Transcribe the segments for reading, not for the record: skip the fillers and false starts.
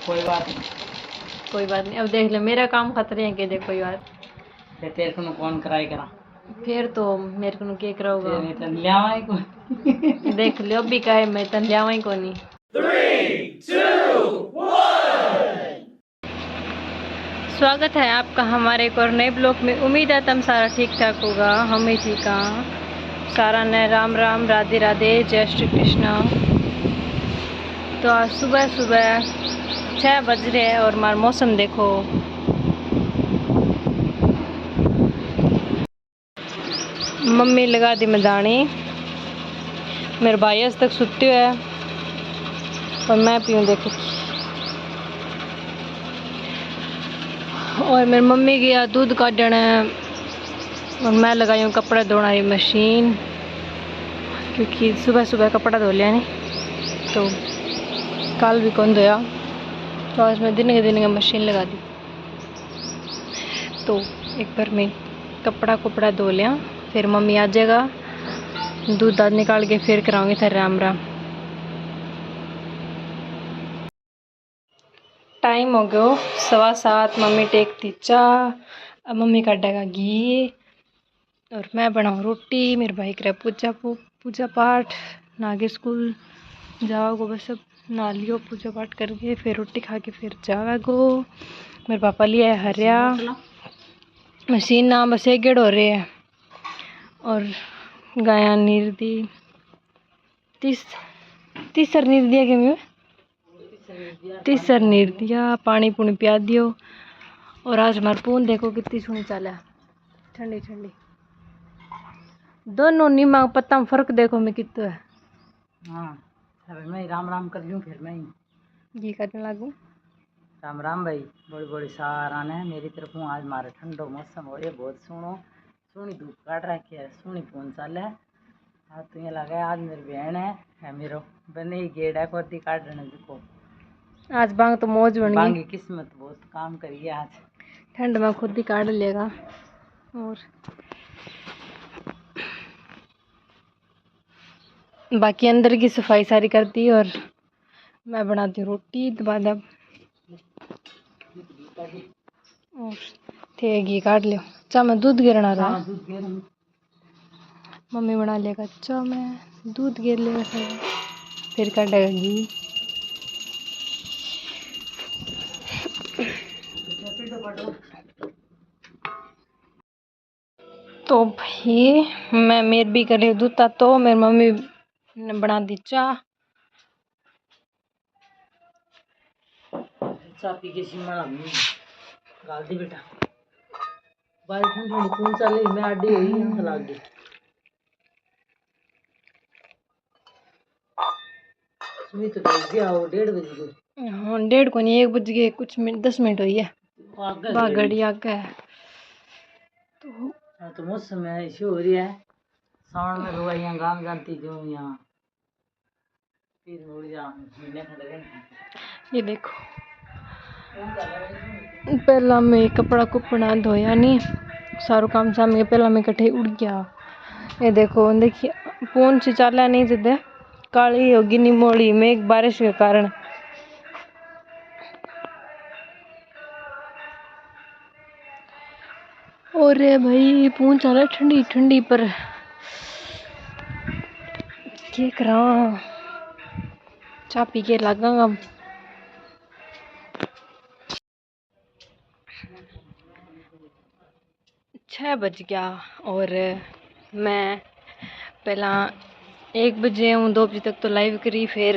कोई बात नहीं। कोई बात नहीं, अब देख ले मेरा काम खतरे है कि देख कोई बात। फिर तेरे को कौन कराई करा। फिर तो मेरे को क्या कराऊगा। तेरे तन लियावा ही कोई। देख लियो भी का है, मैं तन लियावा ही को नहीं। 3, 2, 1। स्वागत है आपका हमारे एक और नए ब्लॉग में। उम्मीद है तुम सारा ठीक ठाक होगा, हम ही ठीक हैं। सारा ने राम राम, राधे राधे, जय श्री कृष्ण। तो आज सुबह सुबह 6 बज रहे हैं और हमारा मौसम देखो। मम्मी लगा दी मदानी, मेरे भाई आज तक सुते हुए है और मैं पीऊँ देखो। और मेरी मम्मी गया दूध काटने और मैं लगाई हूँ कपड़ा धोने की मशीन, क्योंकि सुबह सुबह कपड़ा धो लिया नहीं तो कल भी कौन धोया, तो आज मैं दिन के मशीन लगा दी। तो एक बार मैं कपड़ा धो लिया, फिर मम्मी आ जाएगा, दूध दाद निकाल के फिर कराऊंगी था राम राम। टाइम हो गयो 7:15, मम्मी टेकती चाह, अब मम्मी काटेगा घी और मैं बनाऊँ रोटी। मेरे भाई करे पूजा पाठ, नागे स्कूल जाओगो, बस अब नहा लियो पूजा पाठ करके फिर रोटी खा के फिर जाओगो। मेरे पापा लिए है हरिया मशीन ना, बस एक गेड़ हो रही है और गाया नीर दी तीसर नीर दिया कि मैं तीसर नीर दिया, पानी पुनी पिया दियो। और आज हमारे पून देखो कितनी सुनी चाला, ठंडी ठंडी। दोनों नीमा पत्ता में फर्क देखो मैं कितना है। हाँ मैं राम राम कर लूँ, फिर मैं घी करने लागू। राम राम भाई। बड़ी बड़ी सारा ने मेरी तरफ हूँ। आज मारे ठंडो मौसम हो रही है, बहुत सोनी धूप काट रखी है, सोनी फोन चल है। आज तो ये लगा आज मेरी बहन है मेरो बने ही गेड़ है कोती काट रहे देखो। आज बांग तो मौज बन गई, बांगी किस्मत बहुत काम करी है आज। ठंड में खुद ही काट लेगा। और बाकी अंदर की सफाई सारी करती है और मैं बनाती हूँ रोटी बाद। अब और थे घी काट लियो, चाह मैं दूध गिरना रहा। मम्मी बना लेगा चाह, मैं दूध गिर लेगा फिर काटेगा घी। तो भाई मैं मेर भी कर रही दूध, तो मेरी मम्मी ने बना दी चाह। चाह पी के शिमला गाल दी बेटा। बाल ठंड ठंड कौन चले मैं आडी हुई हूं लाग गई। सुनी तो बज गया हो 1:30 बज गए। हाँ 1:30 को नहीं, 1 बज गए कुछ मिनट, 10 मिनट हुई है। घड़ी आगे है तो मौसम है ऐसी हो रही है। सावन में लोग यहाँ गांव जानती जो यहाँ फिर मुड़ जा महीने खड़े। ये देखो पहला मैं कपड़ा कुपड़ा धोया नहीं, सारू काम शाम के पहला मैं कट्ठे उड़ गया। ये देखो देखिए पून सी चाला नहीं जिदे काली होगी निमोड़ी में एक बारिश के कारण। और भाई पून चाला ठंडी ठंडी, पर क्या करा, चाह पी के लगांगा। 6 बज गया और मैं पहला 1 बजे हूँ, 2 बजे तक तो लाइव करी, फिर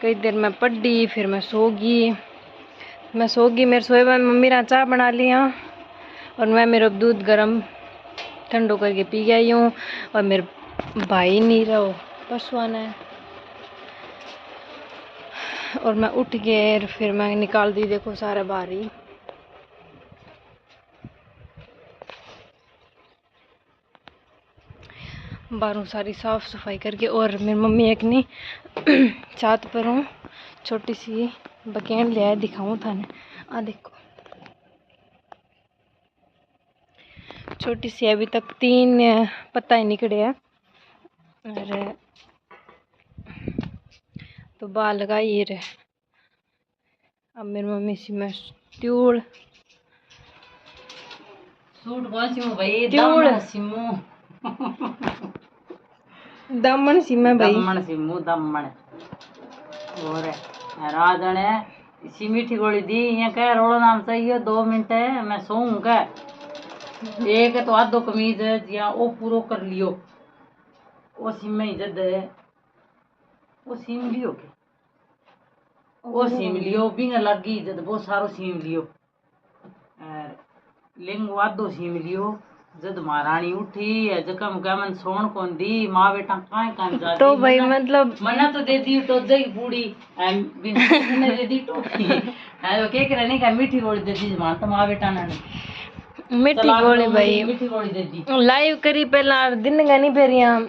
कई देर मैं पढ़ी, फिर मैं सो गई। मेरे सोए में मम्मी ने चाय बना लिया और मैं मेरा दूध गरम ठंडो करके पी गई हूँ। और मेरे भाई नहीं रहो परसों ने, और मैं उठ गए फिर मैं निकाल दी देखो सारा बाहरी। बाहरों सारी साफ सफाई करके। और मेरी मम्मी एक नहीं छत पर हूँ, छोटी सी बकेन ले आए, दिखाऊँ थाने। आ देखो छोटी सी, अभी तक 3 पत्ता ही निकले हैं। और तो बाल लगाइए रे, अब मेरी मम्मी सी मैं ट्यूड़ सूट कौन सी भाई? ट्यूड़। दामन सिमू। दामन सी मैं भाई। दमन सिमू दमन। और राजने इसी मीठी गोली दी ये कह रोलो नाम चाहिए 2 मिनट है मैं सोऊं का। एक तो आधो कमीज है जिया ओ पूरो कर लियो ओ सिम में इज्जत है ओ सिम लियो के ओ सिम लियो बिंग लगी इज्जत बहुत सारो सिम लियो लिंगो आधो सिम लियो जद महारानी उठी है जकम गमन सोन कौन दी माँ बेटा काहे कान जा तो भाई मतलब मना तो दे दी तो जई बूढ़ी ने दे दी टोपी है के करे नहीं का मीठी गोली दे दी मान तो माँ बेटा ने मिट्टी गोली भाई मीठी गोली दे दी लाइव करी पहला दिन का नहीं फिर यहाँ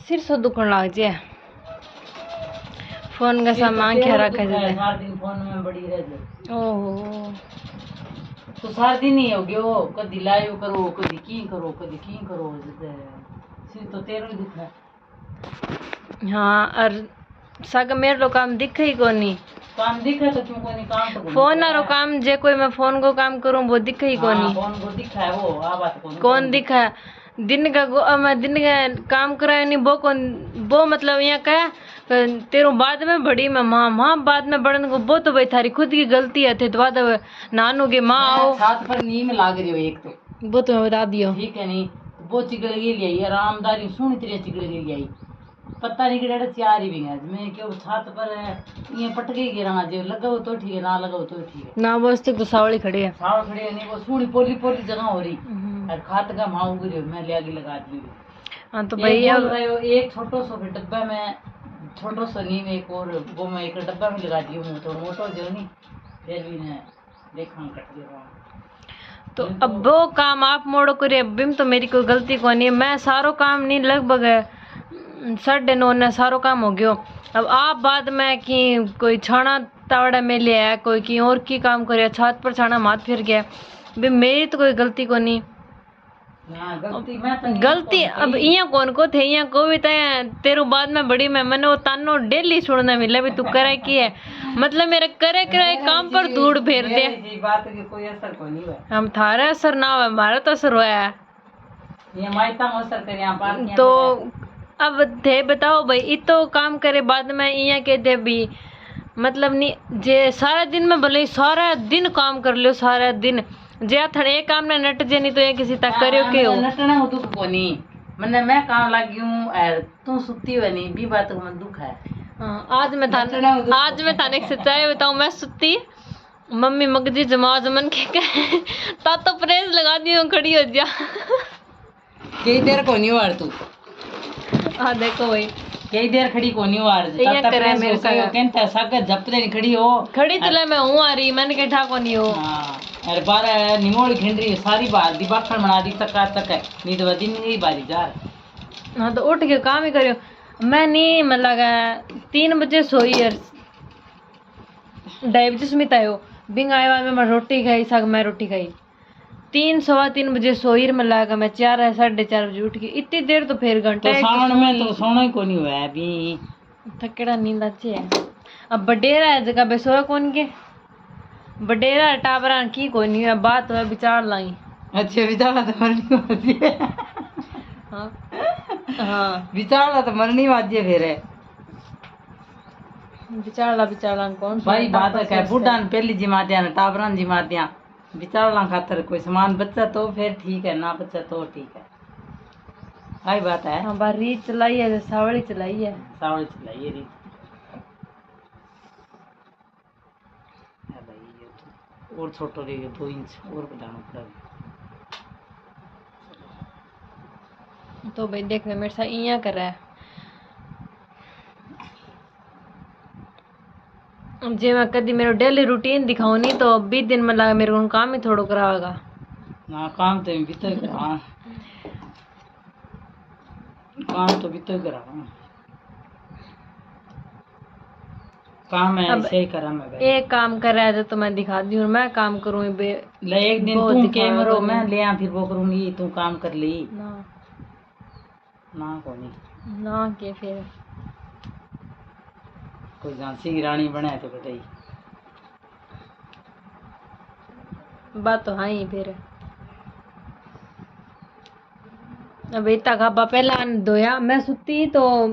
सिर सो दुखन लग जाए फोन का सामान क्या रखा जाए सारा दिन फोन में बड़ी रह जाए ओहो तो सारा दिन ही हो गयो कदी लाइव करो कदी की करो सिर तो तेरो ही दुख है। हाँ और सग मेरे लो काम दिखे ही कोनी काम दिखे तो क्यों कोनी काम तो फोन रो काम जे कोई मैं फोन को काम करूं वो दिखे ही कोनी फोन को दिखा है वो आ बात कौन दिखा दिन का मैं दिन का काम कराया नहीं वो कौन वो मतलब यहाँ क्या तेरो बाद में बड़ी मैं माँ बाद में बढ़ने को वो तो भाई थारी खुद की गलती है थे तो बाद नानू के माँ आओ छात पर नीम लाग रही हो एक तो वो तो मैं बता दियो ठीक है नहीं वो चिकड़ गई लिया आरामदारी सुनी तेरी चिकड़ गई आई पता नहीं कि चार ही भी है मैं क्यों छात पर ये पट गई गिरा जो लगाओ तो ठीक है ना लगाओ तो ठीक है ना वो तो सावली खड़ी है सावल खड़ी है नहीं वो सुनी पोली पोली जगह हो रही और खात का माँ उग रही मैं ले आगे लगा दी। हाँ तो भाई एक छोटो सो डब्बा में छोटो सा नीम एक और वो मैं एक डब्बा में लगा दी हूँ थोड़ा मोटो जो नहीं फिर भी ने देखा कट गया तो अब वो काम आप मोड़ो करे बिम तो मेरी कोई गलती को नहीं है मैं सारो काम नहीं लगभग 9:30 ने सारो काम हो गयो अब आप बाद में कि कोई छाना तावड़ा में ले आया कोई की और की काम करे छात पर छाना माथ फिर गया बे मेरी तो कोई गलती को नहीं गलती अब इया कौन को थे इया को भी तेरू बाद में बड़ी मैं मैंने वो तानो डेली सुनने मिले भी तू करे की है मतलब मेरे करे करे काम पर धूड़ फेर दे बात की कोई असर को नहीं हुआ हम थारे असर ना हुआ हमारा तो असर हुआ है ये मायता असर करे यहाँ पार तो अब थे बताओ भाई इतो काम करे बाद में इया कहते भी मतलब नहीं जे सारा दिन में भले सारा दिन काम कर लियो सारा दिन जे थड़े एक काम ने नट जे नहीं तो ये किसी तक करियो के हो नटना हो दुख को नहीं मैंने मैं काम लगी हूँ तू सुती हुई नहीं भी बात को मन दुख है। आज मैं थाने एक सच्चाई बताऊं मैं सुती मम्मी मगजी जमा जमन के ता तो प्रेस लगा दी हूँ खड़ी हो जा कई देर को नहीं वार तू हाँ देखो भाई कई देर खड़ी को नहीं वार ये करे मेरे साथ कहता सागत झपते नहीं खड़ी हो खड़ी तो ले मैं हूँ आ रही मैंने के ठा को नहीं हो अरे बार निमोड़ी खिंडरी सारी बात दिबाखण बना दी तक तक है नहीं तो दिन नहीं बारी जा हाँ तो उठ के काम ही करियो मैं नहीं मतलब 3 बजे सोई यार 2:30 बजे स्मित आयो बिंग आया मैं रोटी खाई साग मैं रोटी खाई 3-3:15 बजे सोई मैं लगा मैं 4-4:30 बजे उठ गई इतनी देर तो फिर घंटे तो सावन में तो सोना ही को नहीं हुआ अभी थकेड़ा नींद अच्छी है अब बडेरा है जगह पे सोया कौन के बडेरा टाबरा की कोई नहीं है बात है विचार लाई अच्छा विचार तो मरनी वाली है हाँ विचार तो मरनी वाली है फिर विचार कौन भाई बात है क्या बुढ़ा पहली जिमातियां टाबरा जिमातियां विचार खातर कोई सामान बच्चा तो फिर ठीक है ना बच्चा तो ठीक है भाई बात है। हाँ बार रीत चलाई है सावली चलाई है रीत और छोटो रह गया 2 इंच और बढ़ाना पड़ेगा तो भाई देख मेरे साथ इया कर रहा है जे मैं कभी मेरा डेली रूटीन दिखाऊं नहीं तो 20 दिन में लगा मेरे को काम ही थोड़ा कराएगा ना काम तो भीतर करा काम तो भीतर करा काम है ऐसे ही करा मैं भाई एक काम कर रहा है तो मैं दिखा दी हूँ मैं काम करूँ ले एक दिन तुम कैमरो मैं ले आ फिर वो करूंगी तू काम कर ली ना को नहीं ना के फिर कोई झांसी की रानी बने तो बताइए बात तो हाँ ही फिर। अब इतना खाबा पहला धोया, मैं सुती तो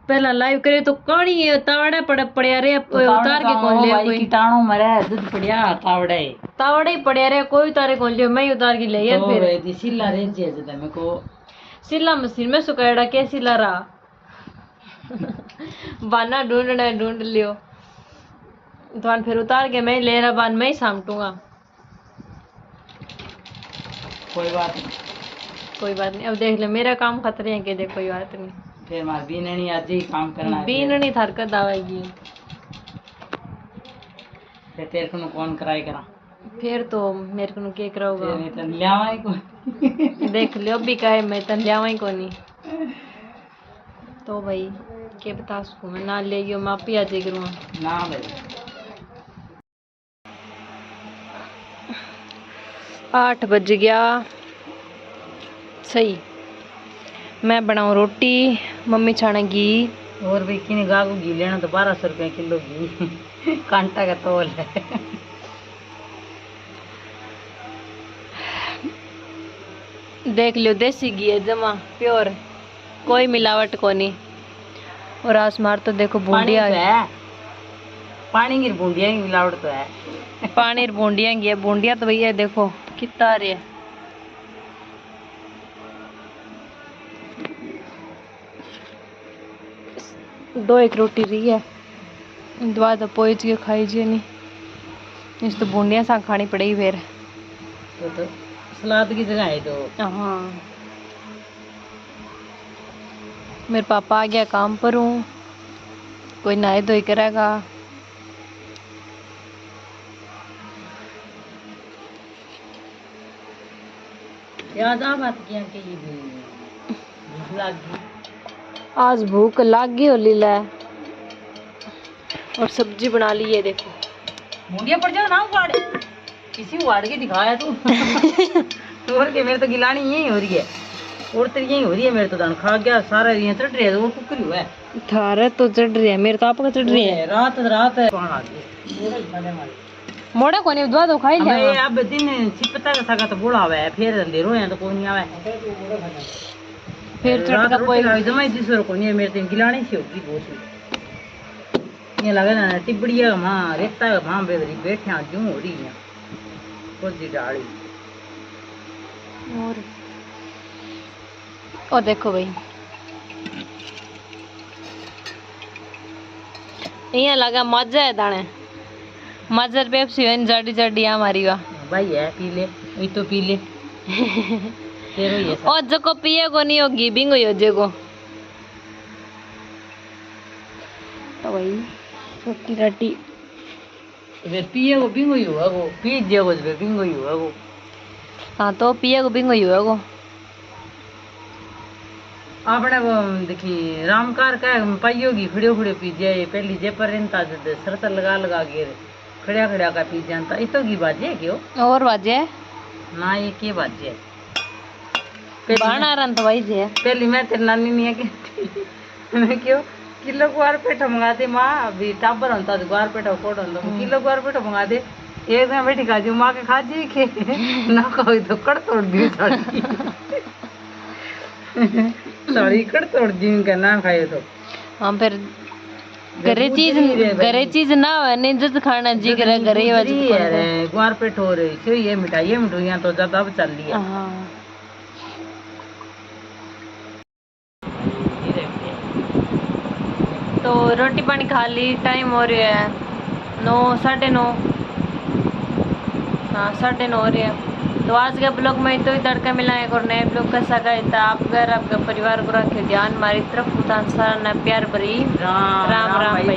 पहला लाइव करे तो कहानी तावड़े पड़या रे, उतार के कौन ले कोई कीटाणु मरे दूध पड़िया तावड़े ही पड़या रे, कोई उतारे कौन लियो, मैं ही उतार के ले यार। फिर सिला रे जे मेरे को सिला मशीन में सुखाड़ा के सिला रहा बाना ढूंढ लियो तो फिर उतार के मैं ले रहा बान मैं ही सामटूंगा। कोई बात नहीं, अब देख ले मेरा काम खतरे है के देख, कोई बात नहीं। फिर मार बीननी आज ही काम करना है, बीननी हरकत आवेगी फिर तेरे को कौन कराई करा, फिर तो मेरे को के कराऊंगा, नहीं तो लियावा ही को देख लियो भी काहे मैं तन लियावा ही को नहीं तो भाई के बता उसको मैं ना ले गयो मापी आ जे करूँ ना भाई। 8 बज गया सही। मैं बनाऊँ रोटी, मम्मी छाने घी। और भी किने गागू घी लेना तो 1200 रुपये किलो घी कांटा का तोल है। देख लियो देसी घी है जमा प्योर, कोई मिलावट को नहीं। और आसमार तो देखो बूंदिया है, पानी की बूंदिया की मिलावट तो है। पानी बूंदिया की है, बूंदिया तो भैया देखो कितना रही है। दो एक रोटी रही है, दवा तो पोच के खाई जी नहीं, इस तो बूंदिया सा खानी पड़ेगी फिर तो सलाद की जगह है तो। हाँ मेरे पापा आ गया काम पर हूँ, कोई नहाए धोई करेगा। याद आ बात किया कि ये भूख लग गई, आज भूख लाग गई होली लै, और सब्जी बना ली है देखो। मुंडिया पड़ जाओ ना उगाड़, किसी उगाड़ के दिखाया तू और के मेरे तो गिलानी यही हो रही है, और तेरी यही हो रही है, मेरे तो दान खा गया सारा ये चढ़ रही है, वो कुकरी हुआ है थारे तो चढ़ रही है, मेरे तो आपका चढ़ रही है। रात मोड़ा कोनी दवा तो खाई ले। अब दिन छिपता का सगा तो बोला हुआ है, फिर अंधेरो है तो कोई नहीं आवे, फिर चटका पोई जमाई दिसो को नहीं, मेरे तो गिलानी सी होगी बहुत ये लगे ना टिबड़िया मां रेता का मां बेदरी बैठे जूं हो रही है कोजी डाली। और देखो भाई यहाँ लगा मजा है दाने मजर पेप्सी है जड़ी जड़ी हमारी वा भाई है पी ले वही तो पी ले तेरो ये और जको पिए को नहीं होगी बिंगो हो जेगो तो भाई रोटी राटी वे पिए को बिंगो ही हुआ वो पी जेगो वे बिंगो ही हुआ वो। हाँ तो पिए को बिंगो ही हुआ वो आपने वो देखी रामकार का पाइयोगी खड़ियो खड़ियो पी जाए पहली जे पर रेंता शरत लगा लगा के खड़िया खड़िया का पी जानता इतो की बाजे क्यों और बाजे ना ये के बाजे बाना रन तो भाई जे पहली मैं तेरी नानी नहीं है कि मैं क्यों किलो ग्वार पेठा मंगा दे माँ अभी टाबर होता तो ग्वार पेठा कोड होता किलो ग्वार पेठा मंगा दे एक दिन बैठी खा जी माँ के खा जी के ना कहो तो कड़ तोड़ दी साड़ी कड़ तोड़ दी का ना खाए तो हाँ फिर घरे चीज ना हो नहीं जज खाना जी करे घरे वाली ग्वार पेट हो रही क्यों ये मिठाइयाँ तो ज्यादा अब चल रही है। हाँ तो रोटी पानी खा ली टाइम हो रहा है 9 9:30 हाँ 9:30 हो रही है। तो आज के ब्लॉग में तो ही तड़का मिलाए और नए ब्लॉग कैसा गए था आप अगर आपका परिवार को रखे ध्यान हमारी तरफ सारा प्यार भरी राम राम भाई।